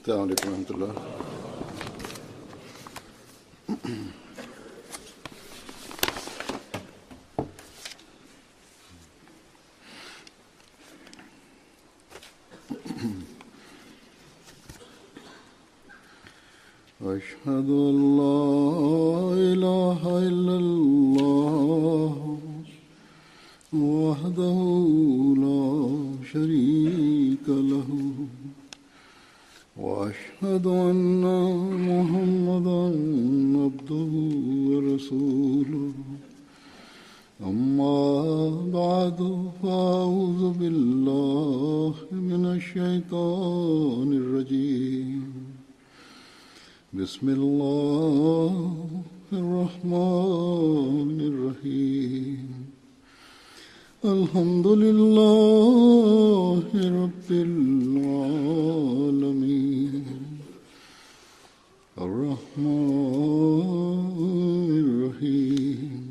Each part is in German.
السلام عليكم ورحمة الله. أشهد أن لا إله إلا الله وحده لا شريك له وأشهد أن محمدا عبده ورسوله أما بعد فأعوذ بالله من الشيطان الرجيم بسم الله الرحمن الرحيم الحمد لله رب العالمين الرحمن الرحيم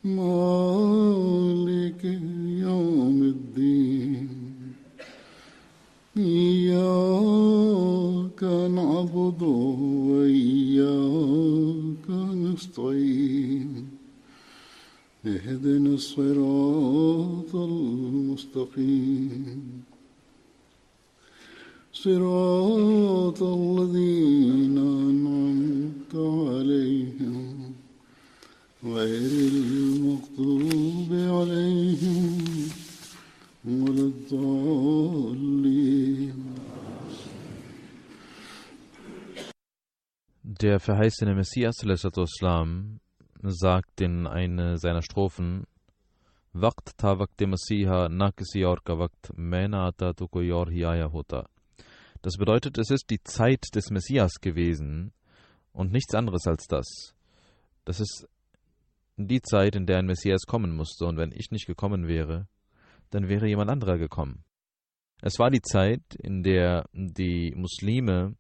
مالك يوم الدين إياك نعبد وإياك نستعين اهدنا الصراط المستقيم صراط الذين أنعمت عليهم غير المغضوب عليهم ولا الضالين. Der verheißene Messias ﷺ sagt in einer seiner Strophen: Waqt tha waqt Masiha na kisi aur ka waqt main aata to koi aur hi aaya hota. Das bedeutet, es ist die Zeit des Messias gewesen und nichts anderes als das. Das ist die Zeit, in der ein Messias kommen musste, und wenn ich nicht gekommen wäre, dann wäre jemand anderer gekommen. Es war die Zeit, in der die Muslime,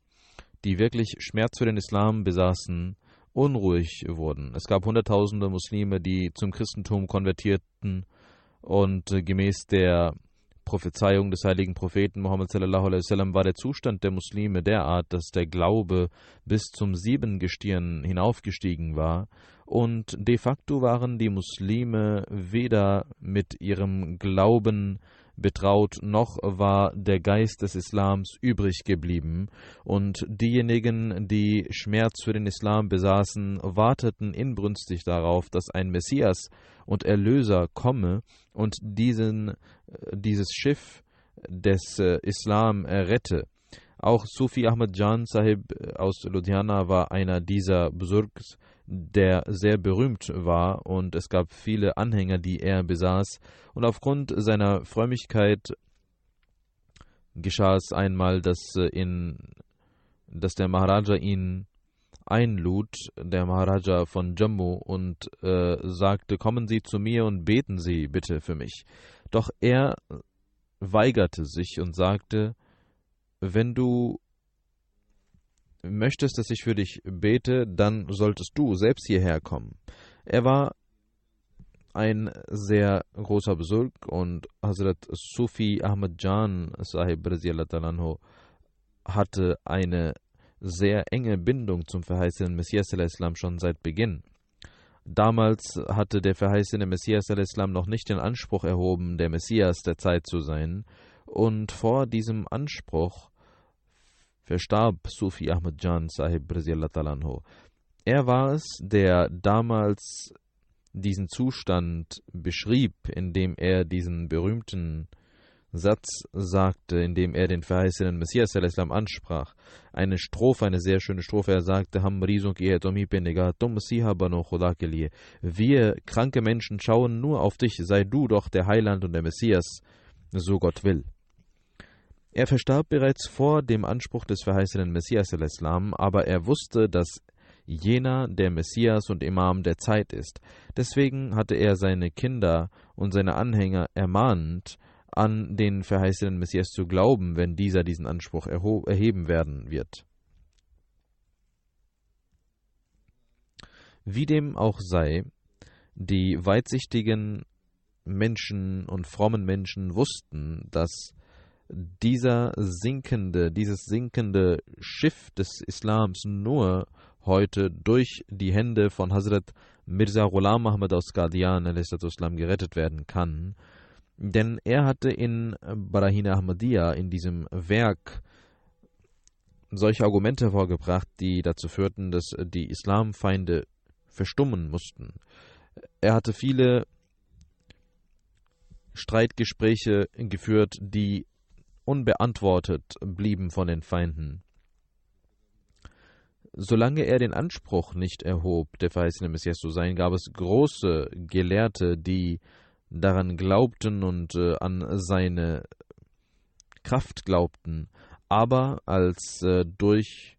die wirklich Schmerz für den Islam besaßen, unruhig wurden. Es gab hunderttausende Muslime, die zum Christentum konvertierten, und gemäß der Prophezeiung des heiligen Propheten Muhammad sallallahu alaihi wasallam war der Zustand der Muslime derart, dass der Glaube bis zum Siebengestirn hinaufgestiegen war, und de facto waren die Muslime weder mit ihrem Glauben betraut, noch war der Geist des Islams übrig geblieben, und diejenigen, die Schmerz für den Islam besaßen, warteten inbrünstig darauf, dass ein Messias und Erlöser komme und dieses Schiff des Islam rette. Auch Sufi Ahmad Jan Sahib aus Ludhiana war einer dieser Busurgs, der sehr berühmt war, und es gab viele Anhänger, die er besaß, und aufgrund seiner Frömmigkeit geschah es einmal, dass der Maharaja ihn einlud, der Maharaja von Jammu, und sagte: Kommen Sie zu mir und beten Sie bitte für mich. Doch er weigerte sich und sagte: Wenn du möchtest, dass ich für dich bete, dann solltest du selbst hierher kommen. Er war ein sehr großer Busurg, und Hazrat Sufi Ahmad Jan Sahib hatte eine sehr enge Bindung zum verheißenen Messias al-Islam schon seit Beginn. Damals hatte der verheißene Messias al-Islam noch nicht den Anspruch erhoben, der Messias der Zeit zu sein, und vor diesem Anspruch verstarb Sufi Ahmad Jan Sahib. Er war es, der damals diesen Zustand beschrieb, indem er diesen berühmten Satz sagte, indem er den verheißenen Messias al-Islam ansprach. Eine Strophe, eine sehr schöne Strophe. Er sagte: Wir kranke Menschen schauen nur auf dich, sei du doch der Heiland und der Messias, so Gott will. Er verstarb bereits vor dem Anspruch des verheißenen Messias al-Islam, aber er wusste, dass jener der Messias und Imam der Zeit ist. Deswegen hatte er seine Kinder und seine Anhänger ermahnt, an den verheißenen Messias zu glauben, wenn dieser diesen Anspruch erheben werden wird. Wie dem auch sei, die weitsichtigen Menschen und frommen Menschen wussten, dass dieses sinkende Schiff des Islams nur heute durch die Hände von Hazrat Mirza Ghulam Ahmad aus Qadian gerettet werden kann. Denn er hatte in Barahin Ahmadiyya, in diesem Werk, solche Argumente hervorgebracht, die dazu führten, dass die Islamfeinde verstummen mussten. Er hatte viele Streitgespräche geführt, die unbeantwortet blieben von den Feinden. Solange er den Anspruch nicht erhob, der verheißene Messias zu sein, gab es große Gelehrte, die daran glaubten und an seine Kraft glaubten. Aber als durch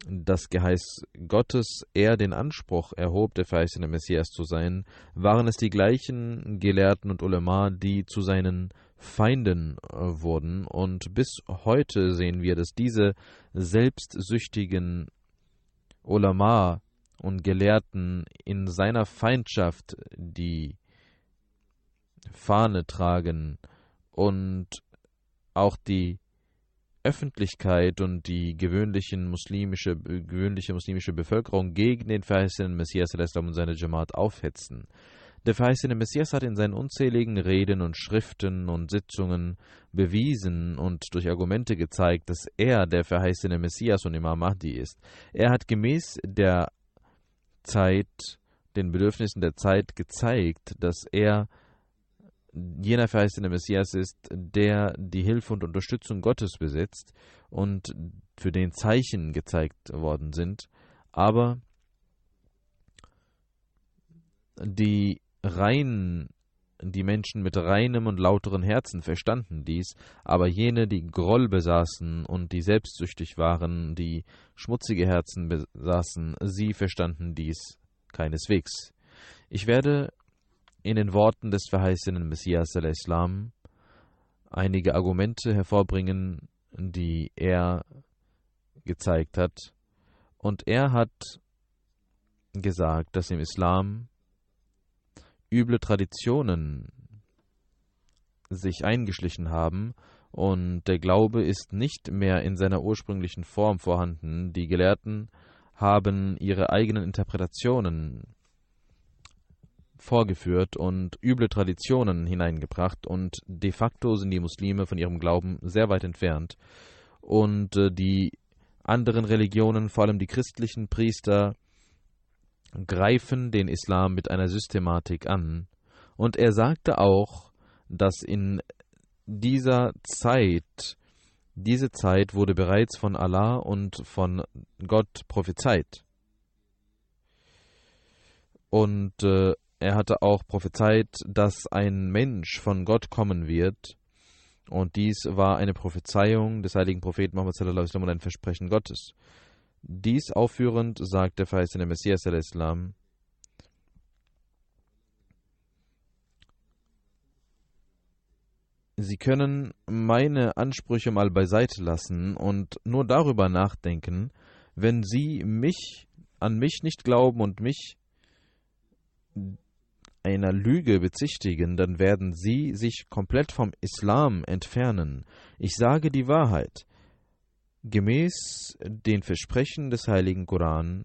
das Geheiß Gottes er den Anspruch erhob, der verheißene Messias zu sein, waren es die gleichen Gelehrten und Ulema, die zu seinen Feinden wurden. Und bis heute sehen wir, dass diese selbstsüchtigen Ulema und Gelehrten in seiner Feindschaft die Fahne tragen und auch die Öffentlichkeit und die gewöhnliche muslimische Bevölkerung gegen den verheißenen Messias und seine Jamaat aufhetzen. Der verheißene Messias hat in seinen unzähligen Reden und Schriften und Sitzungen bewiesen und durch Argumente gezeigt, dass er der verheißene Messias und Imam Mahdi ist. Er hat gemäß der Zeit, den Bedürfnissen der Zeit gezeigt, dass er jener verheißene Messias ist, der die Hilfe und Unterstützung Gottes besitzt und für den Zeichen gezeigt worden sind. Aber die Menschen mit reinem und lauteren Herzen verstanden dies, aber jene, die Groll besaßen und die selbstsüchtig waren, die schmutzige Herzen besaßen, sie verstanden dies keineswegs. Ich werde in den Worten des verheißenen Messias al-Islam einige Argumente hervorbringen, die er gezeigt hat. Und er hat gesagt, dass im Islam üble Traditionen sich eingeschlichen haben und der Glaube ist nicht mehr in seiner ursprünglichen Form vorhanden. Die Gelehrten haben ihre eigenen Interpretationen vorgeführt und üble Traditionen hineingebracht und de facto sind die Muslime von ihrem Glauben sehr weit entfernt und die anderen Religionen, vor allem die christlichen Priester, greifen den Islam mit einer Systematik an. Und er sagte auch, dass in diese Zeit wurde bereits von Allah und von Gott prophezeit. Und er hatte auch prophezeit, dass ein Mensch von Gott kommen wird. Und dies war eine Prophezeiung des heiligen Propheten Muhammad sallallahu alaihi wasallam und ein Versprechen Gottes. Dies aufführend sagt der verheißene Messias al-Islam: Sie können meine Ansprüche mal beiseite lassen und nur darüber nachdenken, wenn Sie an mich nicht glauben und mich einer Lüge bezichtigen, dann werden Sie sich komplett vom Islam entfernen. Ich sage die Wahrheit. Gemäß den Versprechen des heiligen Koran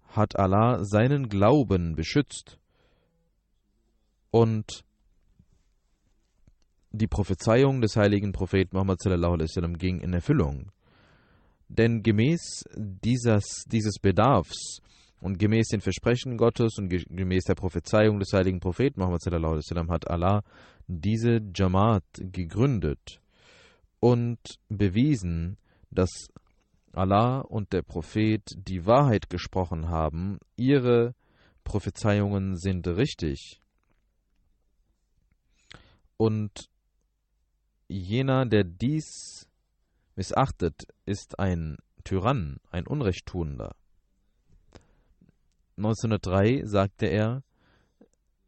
hat Allah seinen Glauben beschützt und die Prophezeiung des heiligen Propheten Muhammad sallallahu alaihi wasallam ging in Erfüllung. Denn gemäß dieses Bedarfs und gemäß den Versprechen Gottes und gemäß der Prophezeiung des heiligen Propheten Muhammad sallallahu alaihi wasallam hat Allah diese Jamaat gegründet und bewiesen, dass Allah und der Prophet die Wahrheit gesprochen haben. Ihre Prophezeiungen sind richtig. Und jener, der dies missachtet, ist ein Tyrann, ein Unrechttuender. 1903 sagte er: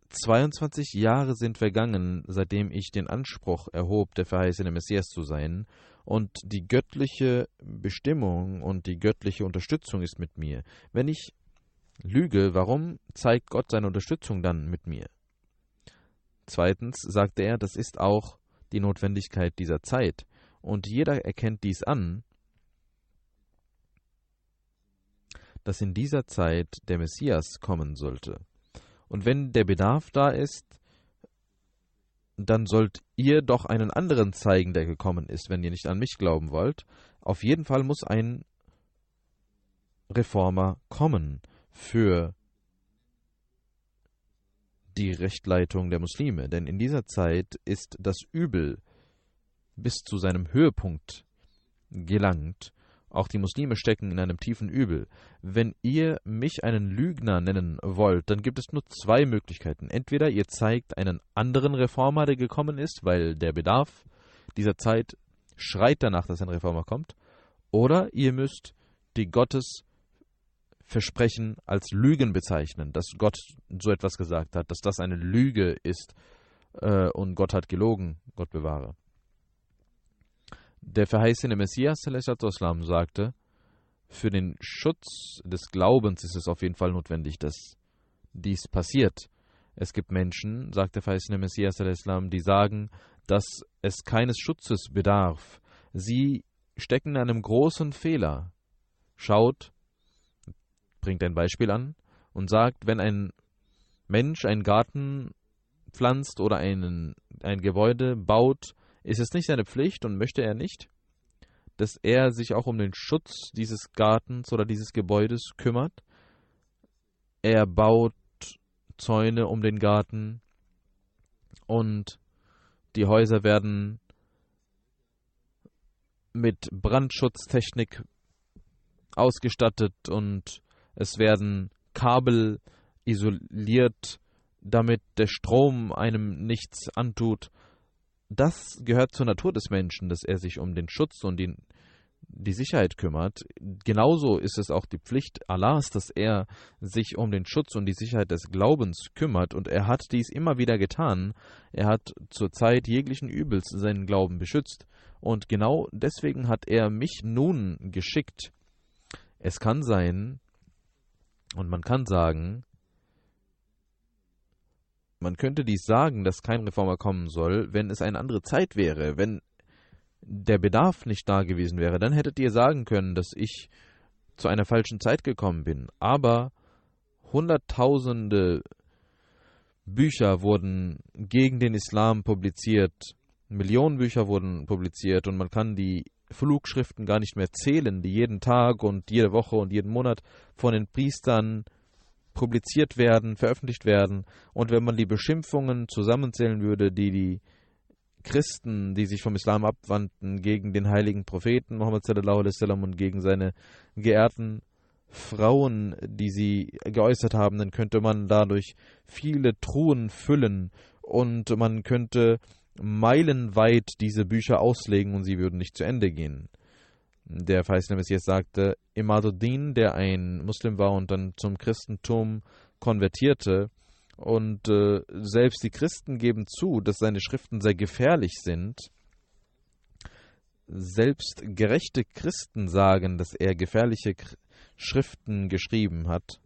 22 Jahre sind vergangen, seitdem ich den Anspruch erhob, der verheißene Messias zu sein, und die göttliche Bestimmung und die göttliche Unterstützung ist mit mir. Wenn ich lüge, warum zeigt Gott seine Unterstützung dann mit mir? Zweitens sagte er, das ist auch die Notwendigkeit dieser Zeit. Und jeder erkennt dies an, dass in dieser Zeit der Messias kommen sollte. Und wenn der Bedarf da ist, dann sollt ihr doch einen anderen zeigen, der gekommen ist, wenn ihr nicht an mich glauben wollt. Auf jeden Fall muss ein Reformer kommen für die Rechtleitung der Muslime, denn in dieser Zeit ist das Übel bis zu seinem Höhepunkt gelangt. Auch die Muslime stecken in einem tiefen Übel. Wenn ihr mich einen Lügner nennen wollt, dann gibt es nur zwei Möglichkeiten. Entweder ihr zeigt einen anderen Reformer, der gekommen ist, weil der Bedarf dieser Zeit schreit danach, dass ein Reformer kommt, oder ihr müsst die Gottesversprechen als Lügen bezeichnen, dass Gott so etwas gesagt hat, dass das eine Lüge ist und Gott hat gelogen, Gott bewahre. Der verheißene Messias ﷺ sagte, für den Schutz des Glaubens ist es auf jeden Fall notwendig, dass dies passiert. Es gibt Menschen, sagt der verheißene Messias ﷺ, die sagen, dass es keines Schutzes bedarf. Sie stecken in einem großen Fehler. Schaut, bringt ein Beispiel an und sagt, wenn ein Mensch einen Garten pflanzt oder ein Gebäude baut, ist es nicht seine Pflicht und möchte er nicht, dass er sich auch um den Schutz dieses Gartens oder dieses Gebäudes kümmert. Er baut Zäune um den Garten und die Häuser werden mit Brandschutztechnik ausgestattet und es werden Kabel isoliert, damit der Strom einem nichts antut. Das gehört zur Natur des Menschen, dass er sich um den Schutz und die Sicherheit kümmert. Genauso ist es auch die Pflicht Allahs, dass er sich um den Schutz und die Sicherheit des Glaubens kümmert. Und er hat dies immer wieder getan. Er hat zur Zeit jeglichen Übels seinen Glauben beschützt. Und genau deswegen hat er mich nun geschickt. Es kann sein, und man kann sagen, man könnte dies sagen, dass kein Reformer kommen soll, wenn es eine andere Zeit wäre, wenn der Bedarf nicht da gewesen wäre. Dann hättet ihr sagen können, dass ich zu einer falschen Zeit gekommen bin. Aber hunderttausende Bücher wurden gegen den Islam publiziert, Millionen Bücher wurden publiziert und man kann die Flugschriften gar nicht mehr zählen, die jeden Tag und jede Woche und jeden Monat von den Priestern publiziert werden, veröffentlicht werden. Und wenn man die Beschimpfungen zusammenzählen würde, die Christen, die sich vom Islam abwandten, gegen den heiligen Propheten Muhammad sallallahu alaihi wasallam und gegen seine geehrten Frauen, die sie geäußert haben, dann könnte man dadurch viele Truhen füllen und man könnte meilenweit diese Bücher auslegen und sie würden nicht zu Ende gehen. Der verheißene Messias sagte, Imaduddin, der ein Muslim war und dann zum Christentum konvertierte, und selbst die Christen geben zu, dass seine Schriften sehr gefährlich sind. Selbst gerechte Christen sagen, dass er gefährliche Schriften geschrieben hat.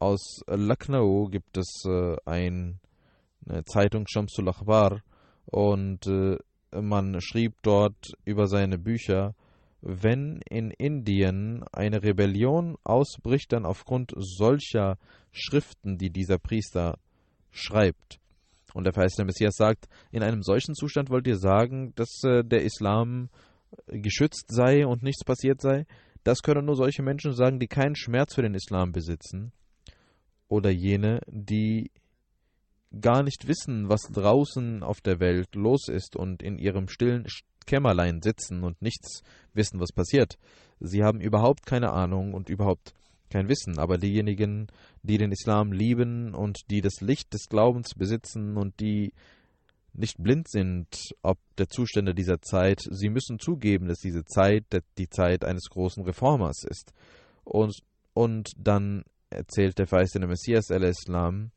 Aus Lucknow gibt es eine Zeitung Shamsul Akhbar und man schrieb dort über seine Bücher, wenn in Indien eine Rebellion ausbricht, dann aufgrund solcher Schriften, die dieser Priester schreibt. Und der verheißene Messias sagt, in einem solchen Zustand wollt ihr sagen, dass der Islam geschützt sei und nichts passiert sei? Das können nur solche Menschen sagen, die keinen Schmerz für den Islam besitzen. Oder jene, die gar nicht wissen, was draußen auf der Welt los ist und in ihrem stillen Kämmerlein sitzen und nichts wissen, was passiert. Sie haben überhaupt keine Ahnung und überhaupt kein Wissen. Aber diejenigen, die den Islam lieben und die das Licht des Glaubens besitzen und die nicht blind sind ob der Zustände dieser Zeit, sie müssen zugeben, dass diese Zeit die Zeit eines großen Reformers ist. Und dann erzählt der verheißene Messias al-Islam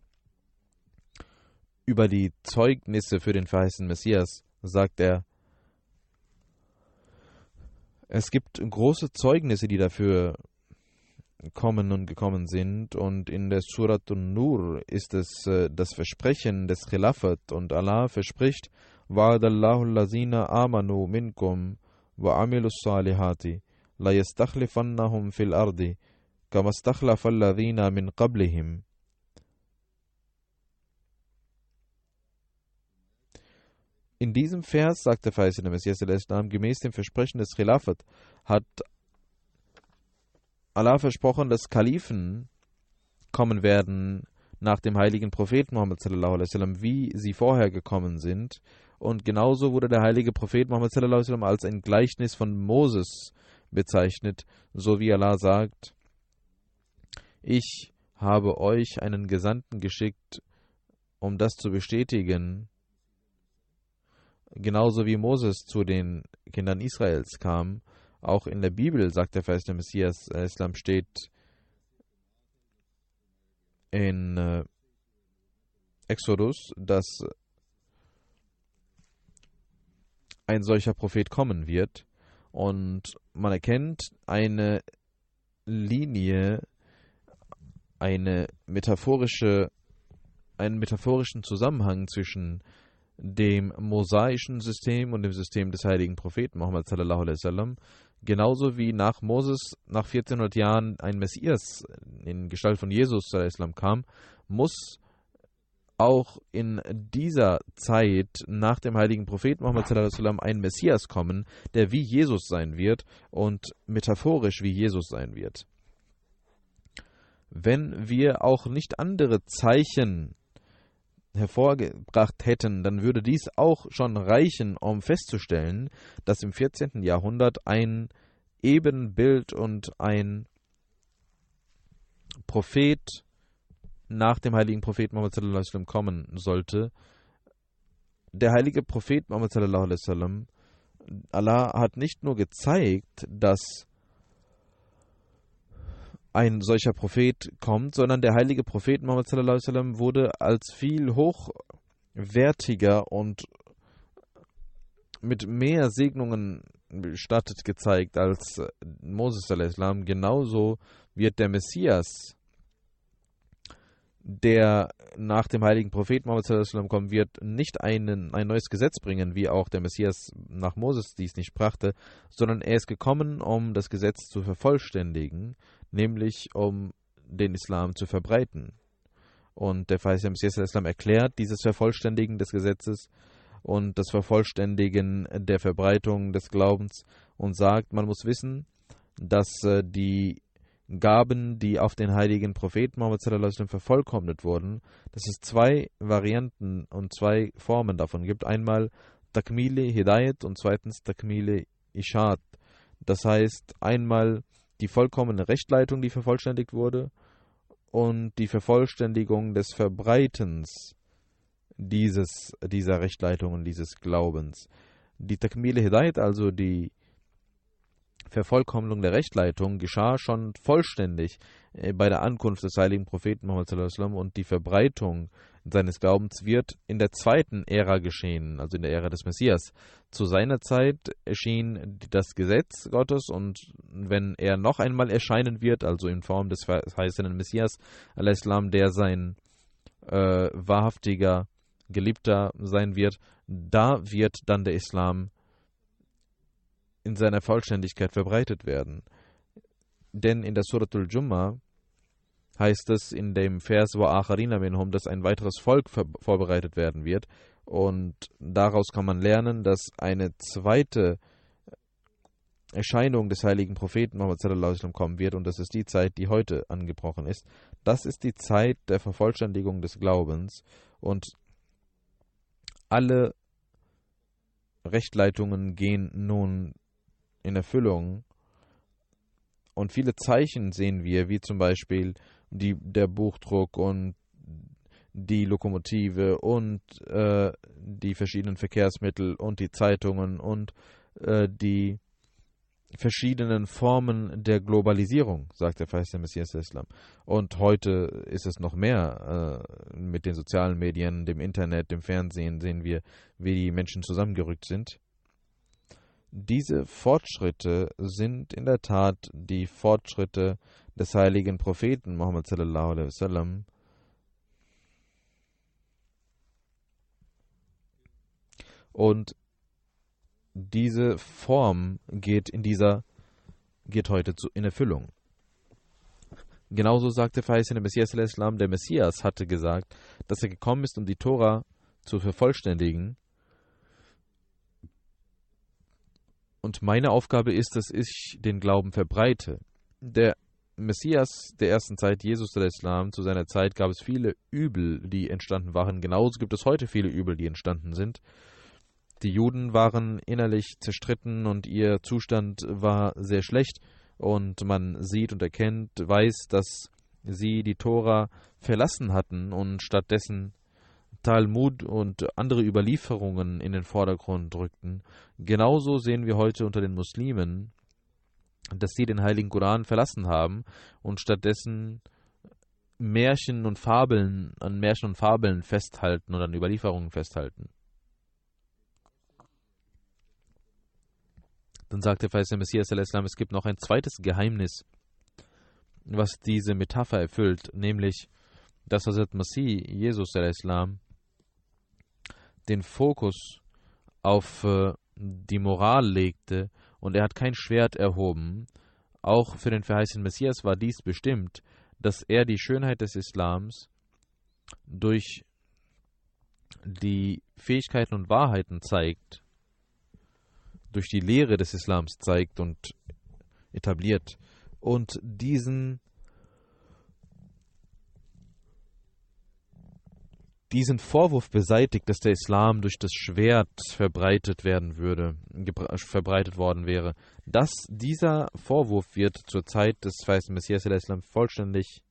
über die Zeugnisse für den verheißenen Messias, sagt er, es gibt große Zeugnisse, die dafür kommen und gekommen sind, und in der Surat an-Nur ist es das Versprechen des Khilafat, und Allah verspricht, Wa'adallahu allazina amanu minkum wa amilus salihati la yastakhlifannahum fil ardi kama stakhlafa allazina min qablihim. In diesem Vers sagt der verheißene Messias al-Islam, gemäß dem Versprechen des Khilafat hat Allah versprochen, dass Kalifen kommen werden nach dem heiligen Propheten Muhammad sallallahu alaihi wasallam, wie sie vorher gekommen sind. Und genauso wurde der heilige Prophet Muhammad sallallahu alaihi wasallam als ein Gleichnis von Moses bezeichnet, so wie Allah sagt: Ich habe euch einen Gesandten geschickt, um das zu bestätigen, genauso wie Moses zu den Kindern Israels kam. Auch in der Bibel, sagt der verheißene Messias al-Islam, steht in Exodus, dass ein solcher Prophet kommen wird, und man erkennt eine Linie, einen metaphorischen Zusammenhang zwischen dem mosaischen System und dem System des heiligen Propheten Muhammad sallallahu alaihi wasallam. Genauso wie nach Moses nach 1400 Jahren ein Messias in Gestalt von Jesus sallallahu alaihi wasallam kam, muss auch in dieser Zeit nach dem heiligen Propheten Muhammad sallallahu alaihi wasallam ein Messias kommen, der wie Jesus sein wird und metaphorisch wie Jesus sein wird. Wenn wir auch nicht andere Zeichen hervorgebracht hätten, dann würde dies auch schon reichen, um festzustellen, dass im 14. Jahrhundert ein Ebenbild und ein Prophet nach dem heiligen Propheten Muhammad sallallahu alaihi wasallam kommen sollte. Der heilige Prophet Muhammad sallallahu alaihi wasallam, Allah hat nicht nur gezeigt, dass ein solcher Prophet kommt, sondern der heilige Prophet Muhammad sallallahu alaihi wasallam wurde als viel hochwertiger und mit mehr Segnungen bestattet gezeigt als Moses sallallahu alaihi wasallam. Genauso wird der Messias, der nach dem heiligen Propheten Muhammad sallallahu alaihi wasallam kommen wird, nicht ein neues Gesetz bringen, wie auch der Messias nach Moses dies nicht brachte, sondern er ist gekommen, um das Gesetz zu vervollständigen, nämlich um den Islam zu verbreiten. Und der verheißene Messias al-Islam erklärt dieses Vervollständigen des Gesetzes und das Vervollständigen der Verbreitung des Glaubens und sagt, man muss wissen, dass die Gaben, die auf den heiligen Propheten Muhammad sallallahu alaihi wasallam vervollkommnet wurden, dass es zwei Varianten und zwei Formen davon gibt. Einmal Takmili Hidayat und zweitens Takmili Ishad. Das heißt, einmal die vollkommene Rechtleitung, die vervollständigt wurde, und die Vervollständigung des Verbreitens dieser Rechtleitung und dieses Glaubens. Die Takmili Hidayat, also die Vervollkommnung der Rechtleitung, geschah schon vollständig bei der Ankunft des heiligen Propheten Muhammad sallallahu alaihi wasallam, und die Verbreitung seines Glaubens wird in der zweiten Ära geschehen, also in der Ära des Messias. Zu seiner Zeit erschien das Gesetz Gottes, und wenn er noch einmal erscheinen wird, also in Form des verheißenen Messias al-Islam, der sein wahrhaftiger Geliebter sein wird, da wird dann der Islam in seiner Vollständigkeit verbreitet werden. Denn in der Suratul Jumma heißt es in dem Vers wa acharina minhum, dass ein weiteres Volk vorbereitet werden wird, und daraus kann man lernen, dass eine zweite Erscheinung des heiligen Propheten Muhammad sallallahu alaihi wasallam kommen wird, und das ist die Zeit, die heute angebrochen ist. Das ist die Zeit der Vervollständigung des Glaubens, und alle Rechtleitungen gehen nun in Erfüllung, und viele Zeichen sehen wir, wie zum Beispiel der Buchdruck und die Lokomotive und die verschiedenen Verkehrsmittel und die Zeitungen und die verschiedenen Formen der Globalisierung, sagt der verheißene Messias al-Islam. Und heute ist es noch mehr mit den sozialen Medien, dem Internet, dem Fernsehen, sehen wir, wie die Menschen zusammengerückt sind. Diese Fortschritte sind in der Tat die Fortschritte des heiligen Propheten Muhammad sallallahu alaihi wasallam. Und diese Form geht heute in Erfüllung. Genauso sagte verheißene Messias al-Islam, der Messias hatte gesagt, dass er gekommen ist, um die Tora zu vervollständigen. Und meine Aufgabe ist, dass ich den Glauben verbreite. Der Messias der ersten Zeit, Jesus al-Islam, zu seiner Zeit gab es viele Übel, die entstanden waren. Genauso gibt es heute viele Übel, die entstanden sind. Die Juden waren innerlich zerstritten und ihr Zustand war sehr schlecht. Und man sieht und erkennt, weiß, dass sie die Tora verlassen hatten und stattdessen Talmud und andere Überlieferungen in den Vordergrund rückten. Genauso sehen wir heute unter den Muslimen, dass sie den Heiligen Koran verlassen haben und stattdessen an Märchen und Fabeln festhalten und an Überlieferungen festhalten. Dann sagte der Messias al-Islam, es gibt noch ein zweites Geheimnis, was diese Metapher erfüllt, nämlich, dass Hazrat Masih, Jesus al-Islam, den Fokus auf die Moral legte und er hat kein Schwert erhoben. Auch für den verheißenen Messias war dies bestimmt, dass er die Schönheit des Islams durch die Fähigkeiten und Wahrheiten zeigt, durch die Lehre des Islams zeigt und etabliert und diesen Vorwurf beseitigt, dass der Islam durch das Schwert verbreitet worden wäre. Dieser Vorwurf wird zur Zeit des verheißenen Messias al-Islam vollständig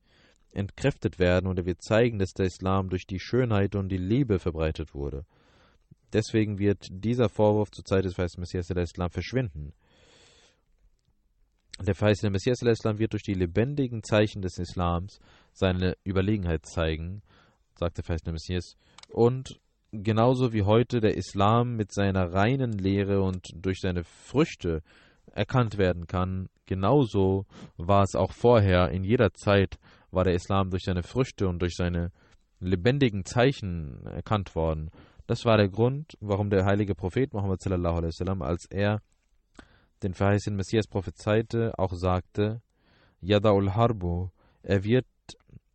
entkräftet werden und er wird zeigen, dass der Islam durch die Schönheit und die Liebe verbreitet wurde. Deswegen wird dieser Vorwurf zur Zeit des verheißenen Messias al-Islam verschwinden. Der verheißene Messias al-Islam wird durch die lebendigen Zeichen des Islams seine Überlegenheit zeigen, sagt der verheißene Messias. Und genauso wie heute der Islam mit seiner reinen Lehre und durch seine Früchte erkannt werden kann, genauso war es auch vorher. In jeder Zeit war der Islam durch seine Früchte und durch seine lebendigen Zeichen erkannt worden. Das war der Grund, warum der heilige Prophet Muhammad sallallahu alaihi wasallam, als er den verheißenen Messias prophezeite, auch sagte, Yada'ul Harbu, er wird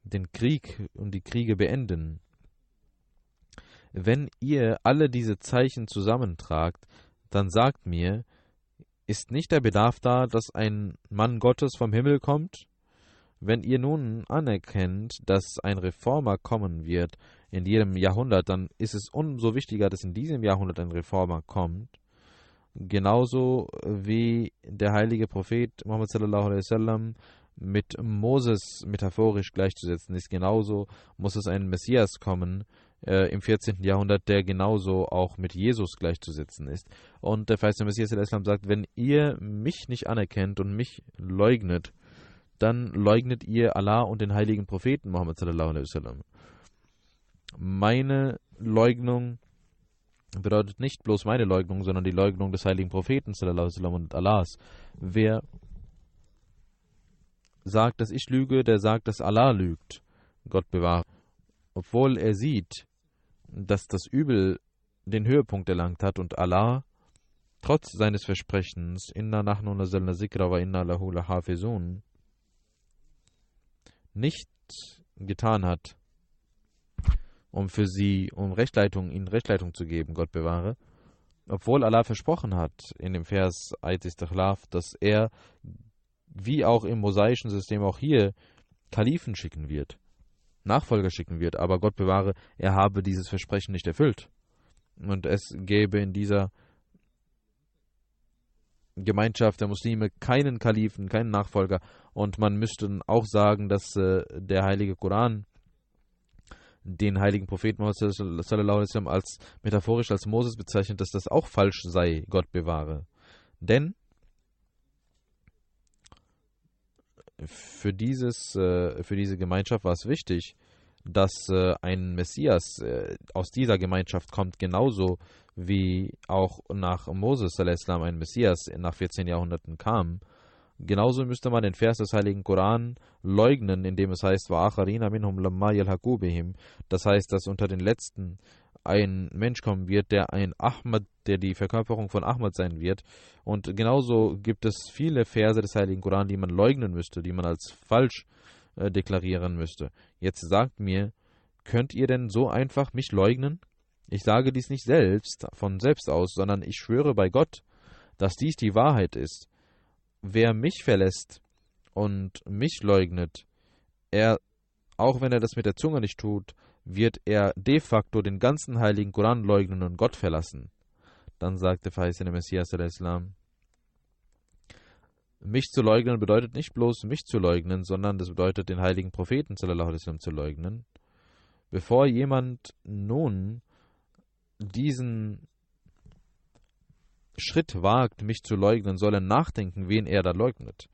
den Krieg und die Kriege beenden. Wenn ihr alle diese Zeichen zusammentragt, dann sagt mir, ist nicht der Bedarf da, dass ein Mann Gottes vom Himmel kommt? Wenn ihr nun anerkennt, dass ein Reformer kommen wird in jedem Jahrhundert, dann ist es umso wichtiger, dass in diesem Jahrhundert ein Reformer kommt. Genauso wie der heilige Prophet Muhammad sallallahu alaihi wasallam mit Moses metaphorisch gleichzusetzen ist, genauso muss es ein Messias kommen im 14. Jahrhundert, der genauso auch mit Jesus gleichzusetzen ist. Und der verheißene Messias al-Islam sagt, wenn ihr mich nicht anerkennt und mich leugnet, dann leugnet ihr Allah und den heiligen Propheten Muhammad sallallahu alaihi wasallam. Meine Leugnung bedeutet nicht bloß meine Leugnung, sondern die Leugnung des heiligen Propheten sallallahu alaihi wasallam und Allahs. Wer sagt, dass ich lüge, der sagt, dass Allah lügt. Gott bewahre. Obwohl er sieht, dass das Übel den Höhepunkt erlangt hat und Allah trotz seines Versprechens, Inna nahnu nazzalna zikra wa inna lahu lahafizun, nicht getan hat, um ihnen Rechtleitung zu geben, Gott bewahre, obwohl Allah versprochen hat in dem Vers Ayat Istikhlaf, dass er, wie auch im mosaischen System auch hier, Kalifen schicken wird, Nachfolger schicken wird, aber Gott bewahre, er habe dieses Versprechen nicht erfüllt. Und es gäbe in dieser Gemeinschaft der Muslime keinen Kalifen, keinen Nachfolger. Und man müsste auch sagen, dass der heilige Koran den heiligen Propheten Muhammad sallallahu alaihi wasallam als metaphorisch als Moses bezeichnet, dass das auch falsch sei, Gott bewahre. Denn für diese Gemeinschaft war es wichtig, dass ein Messias aus dieser Gemeinschaft kommt, genauso wie auch nach Moses a.s. ein Messias nach 14 Jahrhunderten kam. Genauso müsste man den Vers des heiligen Koran leugnen, indem es heißt, das heißt, dass unter den Letzten ein Mensch kommen wird, der die Verkörperung von Ahmad sein wird. Und genauso gibt es viele Verse des Heiligen Koran, die man leugnen müsste, die man als falsch deklarieren müsste. Jetzt sagt mir, könnt ihr denn so einfach mich leugnen? Ich sage dies nicht von selbst aus, sondern ich schwöre bei Gott, dass dies die Wahrheit ist. Wer mich verlässt und mich leugnet, auch wenn er das mit der Zunge nicht tut, wird er de facto den ganzen Heiligen Koran leugnen und Gott verlassen. Dann sagte verheißene Messias al-Islam, mich zu leugnen bedeutet nicht bloß mich zu leugnen, sondern das bedeutet den heiligen Propheten sallallahu alaihi wasallam zu leugnen. Bevor jemand nun diesen Schritt wagt, mich zu leugnen, soll er nachdenken, wen er da leugnet.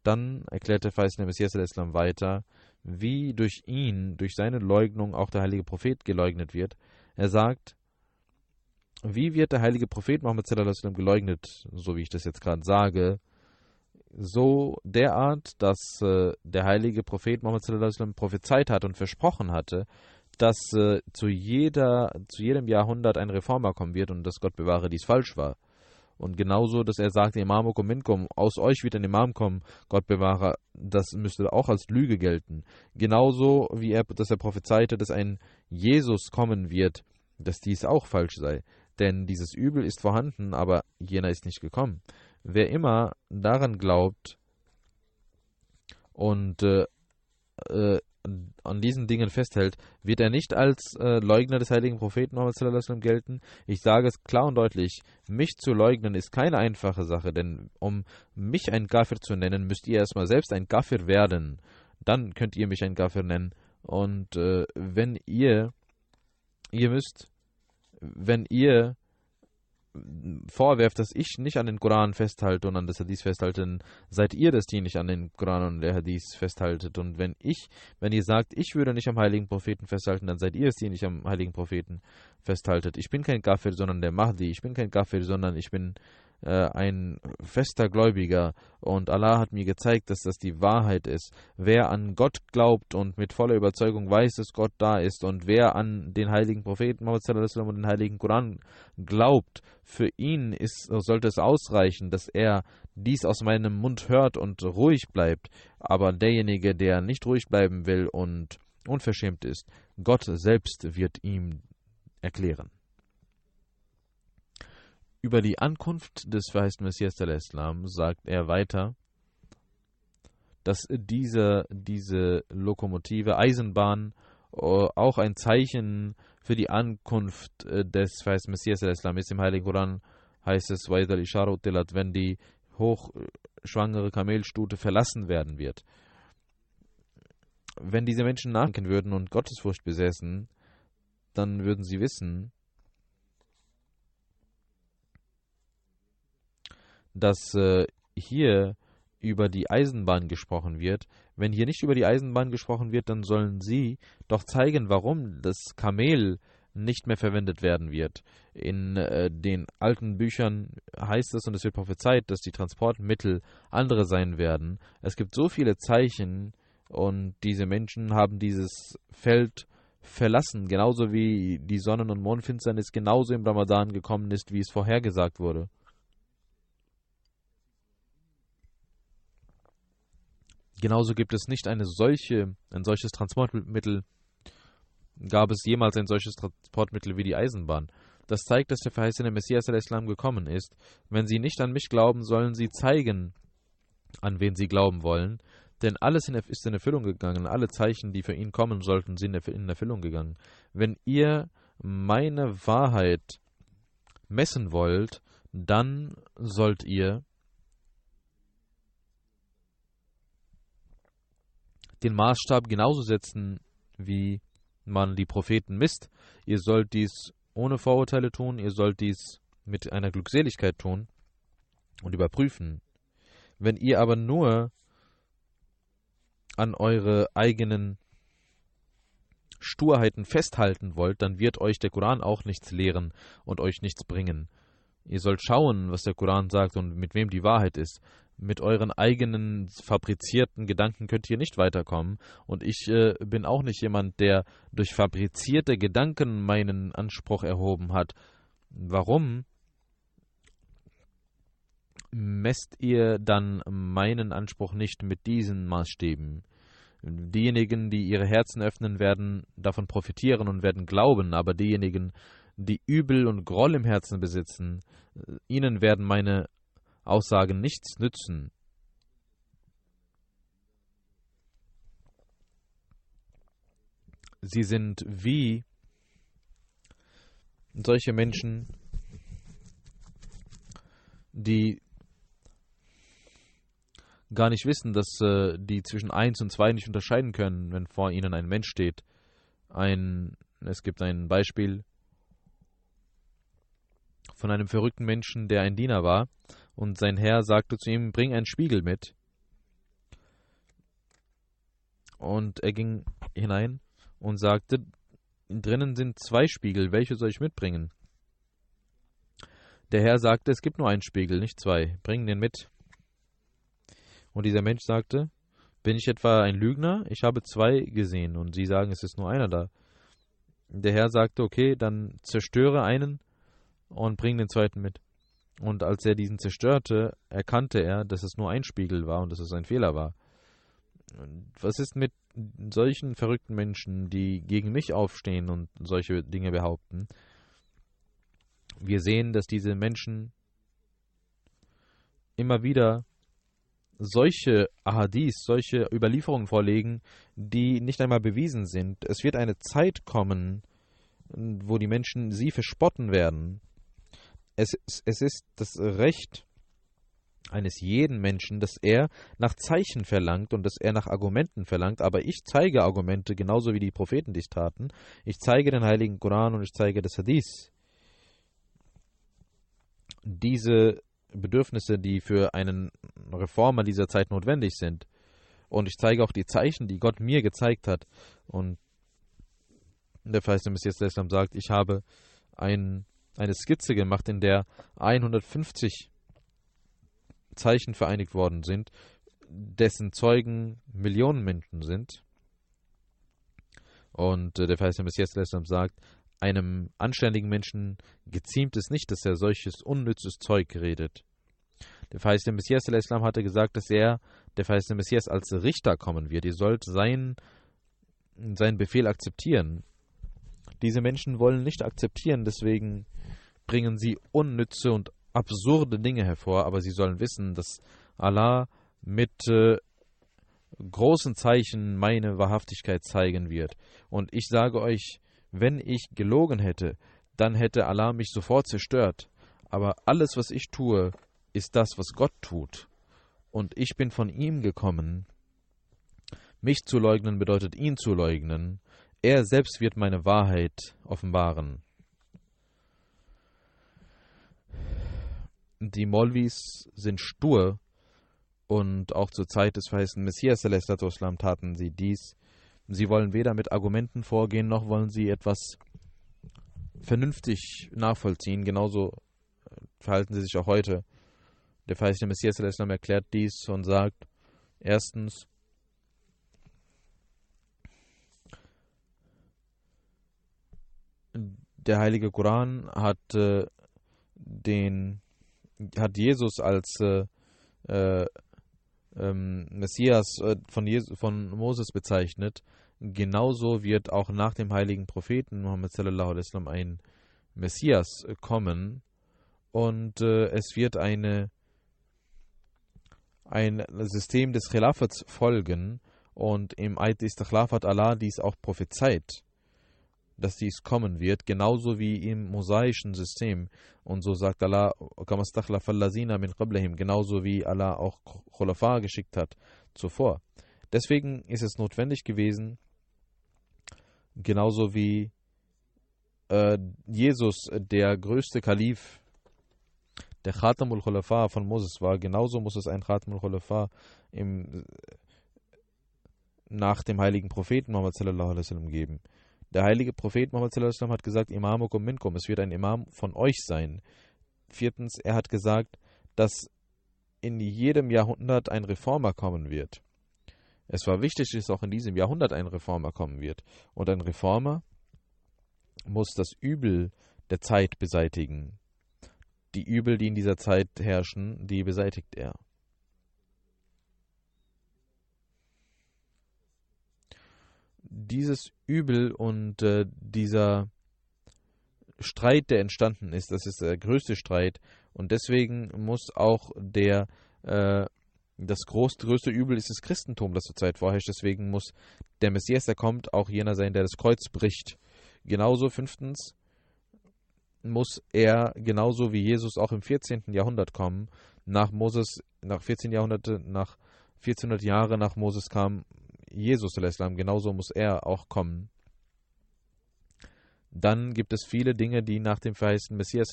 Dann erklärte verheißene Messias al-Islam weiter, wie durch seine Leugnung auch der heilige Prophet geleugnet wird. Er sagt, wie wird der heilige Prophet Muhammad sallallahu alaihi wasallam geleugnet, so wie ich das jetzt gerade sage, so derart, dass der heilige Prophet Muhammad sallallahu alaihi wasallam prophezeit hat und versprochen hatte, dass zu jedem Jahrhundert ein Reformer kommen wird und dass Gott bewahre dies falsch war. Und genauso, dass er sagte, Imamukum minkum, aus euch wird ein Imam kommen, Gott bewahre, das müsste auch als Lüge gelten. Genauso, dass er prophezeite, dass ein Jesus kommen wird, dass dies auch falsch sei. Denn dieses Übel ist vorhanden, aber jener ist nicht gekommen. Wer immer daran glaubt und an diesen Dingen festhält, wird er nicht als Leugner des heiligen Propheten Muhammad sallallahu alaihi wasallam gelten. Ich sage es klar und deutlich, mich zu leugnen ist keine einfache Sache, denn um mich ein Kafir zu nennen, müsst ihr erstmal selbst ein Kafir werden. Dann könnt ihr mich ein Kafir nennen. Und wenn ihr vorwerft, dass ich nicht an den Koran festhalte und an das Hadith festhalte, dann seid ihr das, die nicht an den Koran und der Hadith festhaltet. Und wenn ihr sagt, ich würde nicht am heiligen Propheten festhalten, dann seid ihr es, die nicht am heiligen Propheten festhaltet. Ich bin kein Kafir, sondern der Mahdi. Ich bin kein Kafir, sondern ich bin ein fester Gläubiger. Und Allah hat mir gezeigt, dass das die Wahrheit ist. Wer an Gott glaubt und mit voller Überzeugung weiß, dass Gott da ist, und wer an den heiligen Propheten Muhammad sallallahu alaihi wasallam und den heiligen Koran glaubt, für ihn sollte es ausreichen, dass er dies aus meinem Mund hört und ruhig bleibt. Aber derjenige, der nicht ruhig bleiben will und unverschämt ist, Gott selbst wird ihm erklären. Über die Ankunft des verheißten Messias al-Islam sagt er weiter, dass diese Lokomotive, Eisenbahn, auch ein Zeichen für die Ankunft des verheißten Messias al-Islam ist. Im Heiligen Koran heißt es, wenn die hochschwangere Kamelstute verlassen werden wird. Wenn diese Menschen nachdenken würden und Gottesfurcht besäßen, dann würden sie wissen, dass hier über die Eisenbahn gesprochen wird. Wenn hier nicht über die Eisenbahn gesprochen wird, dann sollen sie doch zeigen, warum das Kamel nicht mehr verwendet werden wird. In den alten Büchern heißt es, und es wird prophezeit, dass die Transportmittel andere sein werden. Es gibt so viele Zeichen, und diese Menschen haben dieses Feld verlassen, genauso wie die Sonnen- und Mondfinsternis genauso im Ramadan gekommen ist, wie es vorhergesagt wurde. Genauso gibt es nicht ein solches Transportmittel, gab es jemals ein solches Transportmittel wie die Eisenbahn. Das zeigt, dass der verheißene Messias al-Islam gekommen ist. Wenn sie nicht an mich glauben, sollen sie zeigen, an wen sie glauben wollen, denn alles ist in Erfüllung gegangen. Alle Zeichen, die für ihn kommen sollten, sind in Erfüllung gegangen. Wenn ihr meine Wahrheit messen wollt, dann sollt ihr den Maßstab genauso setzen, wie man die Propheten misst. Ihr sollt dies ohne Vorurteile tun, ihr sollt dies mit einer Glückseligkeit tun und überprüfen. Wenn ihr aber nur an eure eigenen Sturheiten festhalten wollt, dann wird euch der Koran auch nichts lehren und euch nichts bringen. Ihr sollt schauen, was der Koran sagt und mit wem die Wahrheit ist. Mit euren eigenen fabrizierten Gedanken könnt ihr nicht weiterkommen. Und ich bin auch nicht jemand, der durch fabrizierte Gedanken meinen Anspruch erhoben hat. Warum messt ihr dann meinen Anspruch nicht mit diesen Maßstäben? Diejenigen, die ihre Herzen öffnen, werden davon profitieren und werden glauben, aber diejenigen, die Übel und Groll im Herzen besitzen, ihnen werden meine Aussagen nichts nützen. Sie sind wie solche Menschen, die gar nicht wissen, dass die zwischen 1 und 2 nicht unterscheiden können, wenn vor ihnen ein Mensch steht. Es gibt ein Beispiel von einem verrückten Menschen, der ein Diener war, und sein Herr sagte zu ihm, bring einen Spiegel mit. Und er ging hinein und sagte, drinnen sind 2 Spiegel, welche soll ich mitbringen? Der Herr sagte, es gibt nur einen Spiegel, nicht 2, bring den mit. Und dieser Mensch sagte, bin ich etwa ein Lügner? Ich habe 2 gesehen und Sie sagen, es ist nur einer da. Der Herr sagte, okay, dann zerstöre einen und bring den zweiten mit. Und als er diesen zerstörte, erkannte er, dass es nur ein Spiegel war und dass es ein Fehler war. Und was ist mit solchen verrückten Menschen, die gegen mich aufstehen und solche Dinge behaupten? Wir sehen, dass diese Menschen immer wieder solche Ahadis, solche Überlieferungen vorlegen, die nicht einmal bewiesen sind. Es wird eine Zeit kommen, wo die Menschen sie verspotten werden. Es ist das Recht eines jeden Menschen, dass er nach Zeichen verlangt und dass er nach Argumenten verlangt, aber ich zeige Argumente, genauso wie die Propheten dies taten. Ich zeige den Heiligen Koran und ich zeige das Hadith. Diese Bedürfnisse, die für einen Reformer dieser Zeit notwendig sind. Und ich zeige auch die Zeichen, die Gott mir gezeigt hat. Und der verheißene Messias sagt, ich habe eine Skizze gemacht, in der 150 Zeichen vereinigt worden sind, dessen Zeugen Millionen Menschen sind. Und der verheißene Messias sagt, einem anständigen Menschen geziemt es nicht, dass er solches unnützes Zeug redet. Der verheißene Messias hatte gesagt, dass der verheißene Messias als Richter kommen wird. Ihr sollt seinen Befehl akzeptieren. Diese Menschen wollen nicht akzeptieren, deswegen bringen sie unnütze und absurde Dinge hervor, aber sie sollen wissen, dass Allah mit großen Zeichen meine Wahrhaftigkeit zeigen wird. Und ich sage euch, wenn ich gelogen hätte, dann hätte Allah mich sofort zerstört. Aber alles, was ich tue, ist das, was Gott tut. Und ich bin von ihm gekommen. Mich zu leugnen bedeutet ihn zu leugnen. Er selbst wird meine Wahrheit offenbaren. Die Molvis sind stur und auch zur Zeit des verheißenen Messias taten sie dies. Sie wollen weder mit Argumenten vorgehen, noch wollen sie etwas vernünftig nachvollziehen. Genauso verhalten sie sich auch heute. Der verheißene Messias erklärt dies und sagt, erstens, der heilige Koran hat Jesus als Messias von Moses bezeichnet. Genauso wird auch nach dem heiligen Propheten Muhammad sallallahu alaihi wasallam ein Messias kommen und es wird ein System des Khilafats folgen und im Eid Istikhlaf hat Allah dies auch prophezeit, dass dies kommen wird, genauso wie im mosaischen System. Und so sagt Allah, genauso wie Allah auch Khulafa geschickt hat zuvor. Deswegen ist es notwendig gewesen, genauso wie Jesus der größte Kalif, der Khatamul Khulafa von Moses war, genauso muss es ein Khatamul Khulafa nach dem heiligen Propheten Muhammad sallallahu alaihi wasallam geben. Der heilige Prophet Muhammad sallallahu alaihi wasallam hat gesagt, Imamukum minkum, es wird ein Imam von euch sein. Viertens, er hat gesagt, dass in jedem Jahrhundert ein Reformer kommen wird. Es war wichtig, dass auch in diesem Jahrhundert ein Reformer kommen wird. Und ein Reformer muss das Übel der Zeit beseitigen. Die Übel, die in dieser Zeit herrschen, die beseitigt er. Dieses Übel und dieser Streit, der entstanden ist, das ist der größte Streit. Und deswegen muss auch das größte Übel ist das Christentum, das zur Zeit vorherrscht. Deswegen muss der Messias, der kommt, auch jener sein, der das Kreuz bricht. Genauso 5. muss er, genauso wie Jesus, auch im 14. Jahrhundert kommen. Nach 1400 Jahre nach Moses kam Jesus, genauso muss er auch kommen. Dann gibt es viele Dinge, die nach dem verheißten Messias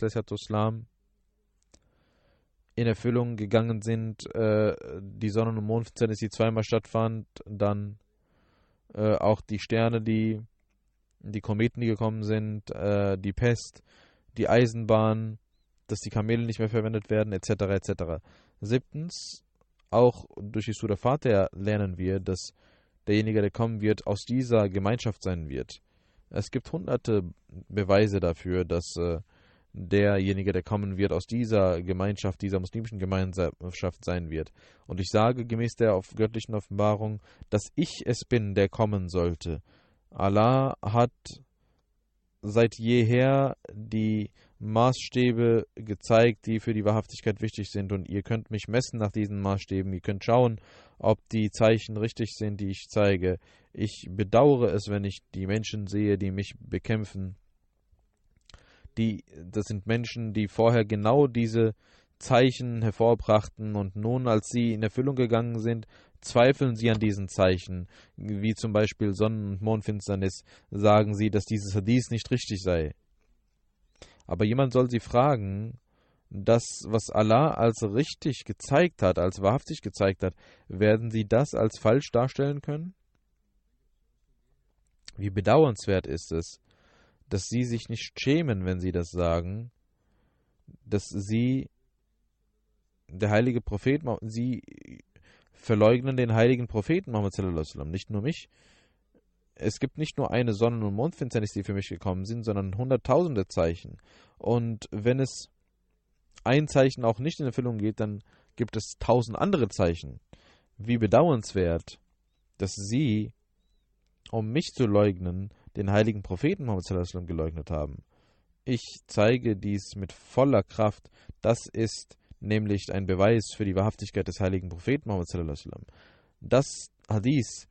in Erfüllung gegangen sind. Die Sonnen- und Mondfinsternis, die zweimal stattfand. Dann auch die Sterne, die Kometen, die gekommen sind. Die Pest, die Eisenbahn, dass die Kamele nicht mehr verwendet werden, etc. etc. 7. Auch durch die Surah Fatiha lernen wir, dass derjenige, der kommen wird, aus dieser Gemeinschaft sein wird. Es gibt hunderte Beweise dafür, dass derjenige, der kommen wird, aus dieser Gemeinschaft, dieser muslimischen Gemeinschaft sein wird. Und ich sage gemäß der göttlichen Offenbarung, dass ich es bin, der kommen sollte. Allah hat seit jeher die Maßstäbe gezeigt, die für die Wahrhaftigkeit wichtig sind. Und ihr könnt mich messen nach diesen Maßstäben. Ihr könnt schauen, ob die Zeichen richtig sind, die ich zeige. Ich bedauere es, wenn ich die Menschen sehe, die mich bekämpfen. Das sind Menschen, die vorher genau diese Zeichen hervorbrachten und nun, als sie in Erfüllung gegangen sind, zweifeln sie an diesen Zeichen, wie zum Beispiel Sonnen- und Mondfinsternis, sagen sie, dass dieses Hadith nicht richtig sei. Aber jemand soll sie fragen, das, was Allah als richtig gezeigt hat, als wahrhaftig gezeigt hat, werden sie das als falsch darstellen können? Wie bedauernswert ist es, dass sie sich nicht schämen, wenn sie das sagen, dass sie, der heilige Prophet, sie verleugnen den heiligen Propheten Muhammad sallallahu alaihi wasallam, nicht nur mich. Es gibt nicht nur eine Sonnen- und Mondfinsternis, die für mich gekommen sind, sondern hunderttausende Zeichen. Und wenn es ein Zeichen auch nicht in Erfüllung geht, dann gibt es 1000 andere Zeichen. Wie bedauernswert, dass sie, um mich zu leugnen, den heiligen Propheten Muhammad sallallahu alaihi wasallam geleugnet haben. Ich zeige dies mit voller Kraft. Das ist nämlich ein Beweis für die Wahrhaftigkeit des heiligen Propheten Muhammad sallallahu alaihi wasallam. Das Hadith,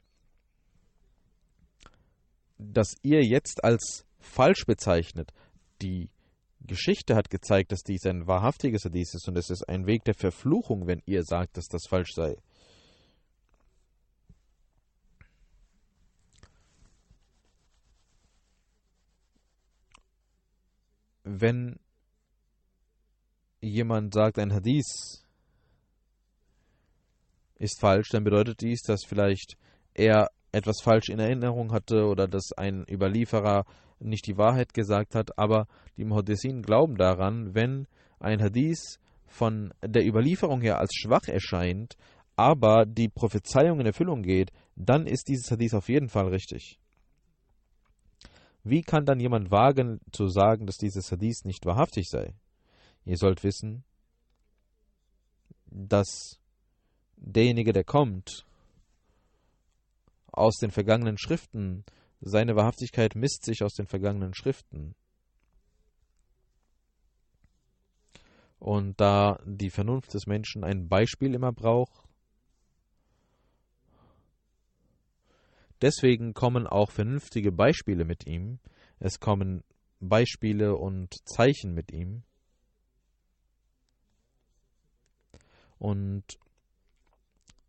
das ihr jetzt als falsch bezeichnet, die Geschichte hat gezeigt, dass dies ein wahrhaftiges Hadith ist und es ist ein Weg der Verfluchung, wenn ihr sagt, dass das falsch sei. Wenn jemand sagt, ein Hadith ist falsch, dann bedeutet dies, dass vielleicht er etwas falsch in Erinnerung hatte oder dass ein Überlieferer nicht die Wahrheit gesagt hat, aber die Muhaddithin glauben daran, wenn ein Hadith von der Überlieferung her als schwach erscheint, aber die Prophezeiung in Erfüllung geht, dann ist dieses Hadith auf jeden Fall richtig. Wie kann dann jemand wagen zu sagen, dass dieses Hadith nicht wahrhaftig sei? Ihr sollt wissen, dass derjenige, der kommt, aus den vergangenen Schriften, seine Wahrhaftigkeit misst sich aus den vergangenen Schriften. Und da die Vernunft des Menschen ein Beispiel immer braucht, deswegen kommen auch vernünftige Beispiele mit ihm. Es kommen Beispiele und Zeichen mit ihm. Und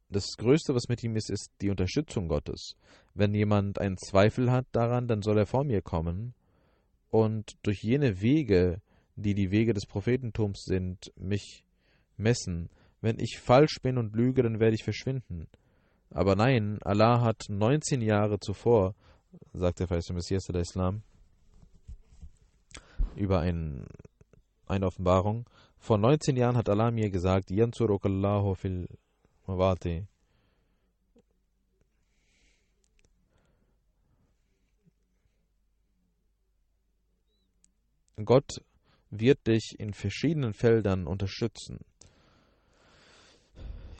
das Größte, was mit ihm ist, ist die Unterstützung Gottes. Wenn jemand einen Zweifel hat daran, dann soll er vor mir kommen und durch jene Wege, die die Wege des Prophetentums sind, mich messen. Wenn ich falsch bin und lüge, dann werde ich verschwinden. Aber nein, Allah hat 19 Jahre zuvor, sagt der verheißene Messias al-Islam, über eine Offenbarung Vor 19 Jahren hat Allah mir gesagt, Yansurukallahu fil Mawati. Gott wird dich in verschiedenen Feldern unterstützen.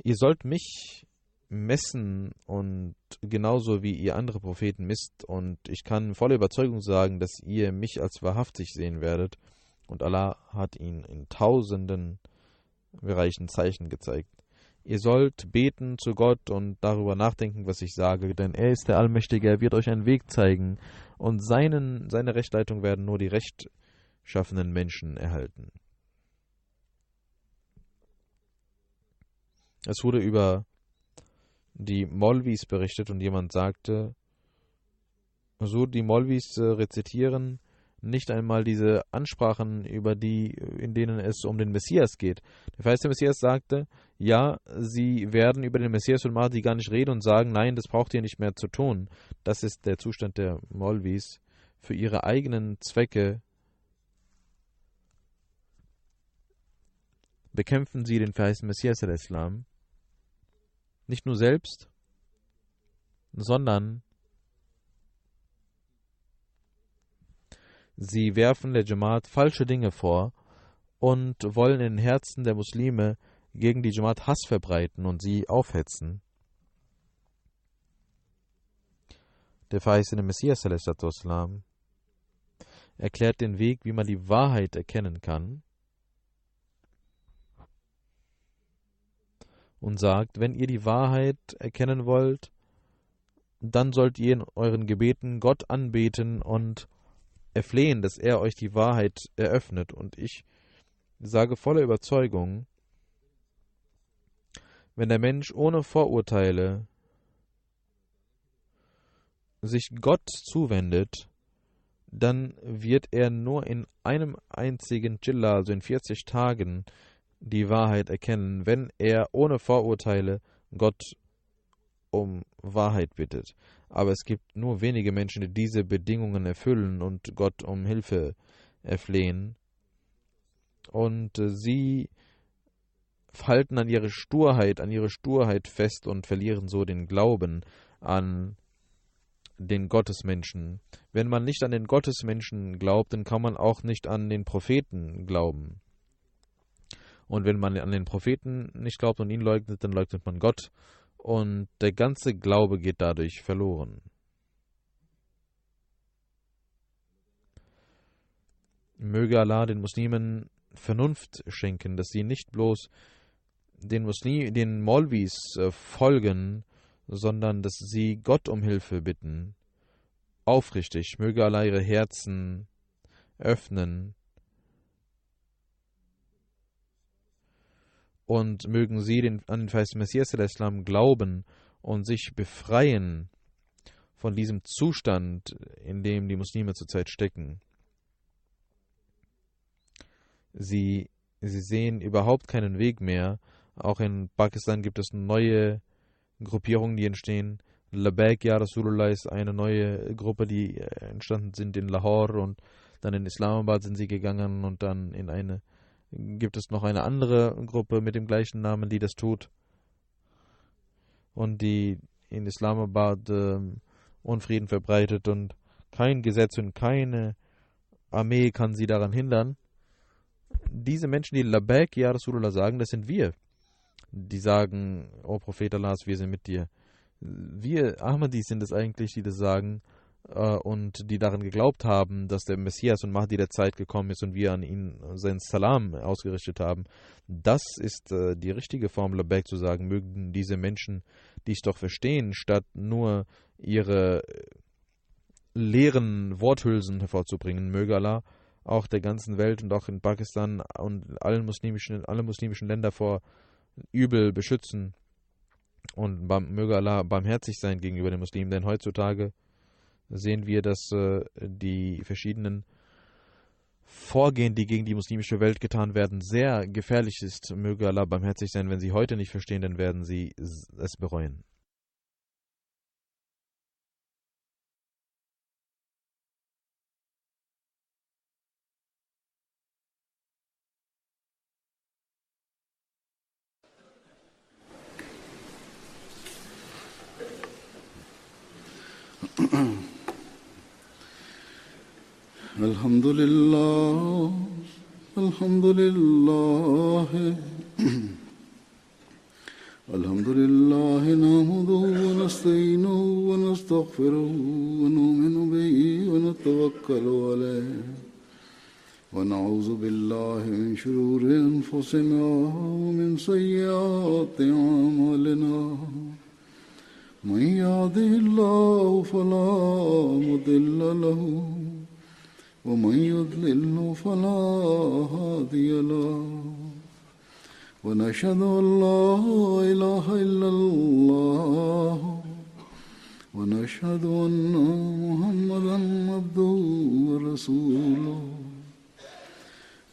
Ihr sollt mich messen und genauso wie ihr andere Propheten misst, und ich kann voller Überzeugung sagen, dass ihr mich als wahrhaftig sehen werdet, und Allah hat ihn in tausenden Bereichen Zeichen gezeigt. Ihr sollt beten zu Gott und darüber nachdenken, was ich sage, denn er ist der Allmächtige, er wird euch einen Weg zeigen, und seine Rechtleitung werden nur die rechtschaffenen Menschen erhalten. Es wurde über die Molvis berichtet und jemand sagte, so die Molvis rezitieren nicht einmal diese Ansprachen, in denen es um den Messias geht. Der verheißene Messias sagte, ja, sie werden über den Messias und Mahdi gar nicht reden und sagen, nein, das braucht ihr nicht mehr zu tun. Das ist der Zustand der Molvis. Für ihre eigenen Zwecke bekämpfen sie den verheißenen Messias al-Islam nicht nur selbst, sondern sie werfen der Jamaat falsche Dinge vor und wollen in den Herzen der Muslime gegen die Jamaat Hass verbreiten und sie aufhetzen. Der verheißene Messias ﷺ erklärt den Weg, wie man die Wahrheit erkennen kann, und sagt, wenn ihr die Wahrheit erkennen wollt, dann sollt ihr in euren Gebeten Gott anbeten und erflehen, dass er euch die Wahrheit eröffnet. Und ich sage voller Überzeugung, wenn der Mensch ohne Vorurteile sich Gott zuwendet, dann wird er nur in einem einzigen Jilla, also in 40 Tagen, die Wahrheit erkennen, wenn er ohne Vorurteile Gott um Wahrheit bittet. Aber es gibt nur wenige Menschen, die diese Bedingungen erfüllen und Gott um Hilfe erflehen. Und sie halten an ihre Sturheit fest und verlieren so den Glauben an den Gottesmenschen. Wenn man nicht an den Gottesmenschen glaubt, dann kann man auch nicht an den Propheten glauben. Und wenn man an den Propheten nicht glaubt und ihn leugnet, dann leugnet man Gott. Und der ganze Glaube geht dadurch verloren. Möge Allah den Muslimen Vernunft schenken, dass sie nicht bloß den Molvis folgen, sondern dass sie Gott um Hilfe bitten. Aufrichtig, möge Allah ihre Herzen öffnen und mögen sie an den verheißenen Messias al-Islam glauben und sich befreien von diesem Zustand, in dem die Muslime zurzeit stecken. Sie sehen überhaupt keinen Weg mehr. Auch in Pakistan gibt es neue Gruppierungen, die entstehen. Labbaik Ya Rasulullah ist eine neue Gruppe, die entstanden sind in Lahore, und dann in Islamabad sind sie gegangen, und dann gibt es noch eine andere Gruppe mit dem gleichen Namen, die das tut, und die in Islamabad Unfrieden verbreitet, und kein Gesetz und keine Armee kann sie daran hindern. Diese Menschen, die Labbaik Ya Rasulullah sagen, das sind wir. Die sagen, O Prophet Allahs, wir sind mit dir. Wir Ahmadis sind es eigentlich, die das sagen und die daran geglaubt haben, dass der Messias und Mahdi der Zeit gekommen ist und wir an ihn seinen Salam ausgerichtet haben. Das ist die richtige Form, Labbaik zu sagen. Mögen diese Menschen dies doch verstehen, statt nur ihre leeren Worthülsen hervorzubringen. Möge Allah auch der ganzen Welt und auch in Pakistan und alle muslimischen Länder vor Übel beschützen, und möge Allah barmherzig sein gegenüber den Muslimen, denn heutzutage sehen wir, dass die verschiedenen Vorgehen, die gegen die muslimische Welt getan werden, sehr gefährlich ist. Möge Allah barmherzig sein. Wenn sie heute nicht verstehen, dann werden sie es bereuen. الحمد لله الحمد لله الحمد لله نحمده ونستعينه ونستغفره ونؤمن به ونتوكل عليه ونعوذ بالله من شرور أنفسنا ومن سيئات أعمالنا من يهده الله فلا مضل له ومن يضلل فلا هادي له ونشهد أن لا إله إلا الله ونشهد أن محمدا عبده ورسوله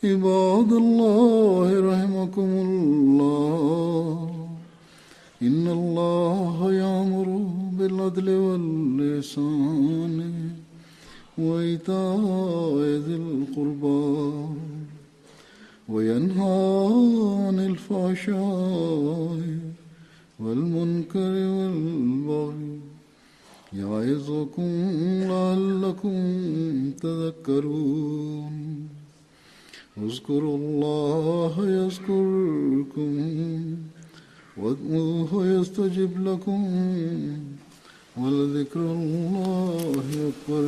عباد الله رحمكم الله إن الله يأمر بالعدل والإحسان وإيتاء ذي القربى وينهى عن الفحشاء والمنكر والبغي يعظكم لعلكم تذكرون اذكروا الله يذكركم وادعوه يستجب لكم ولذكر الله أكبر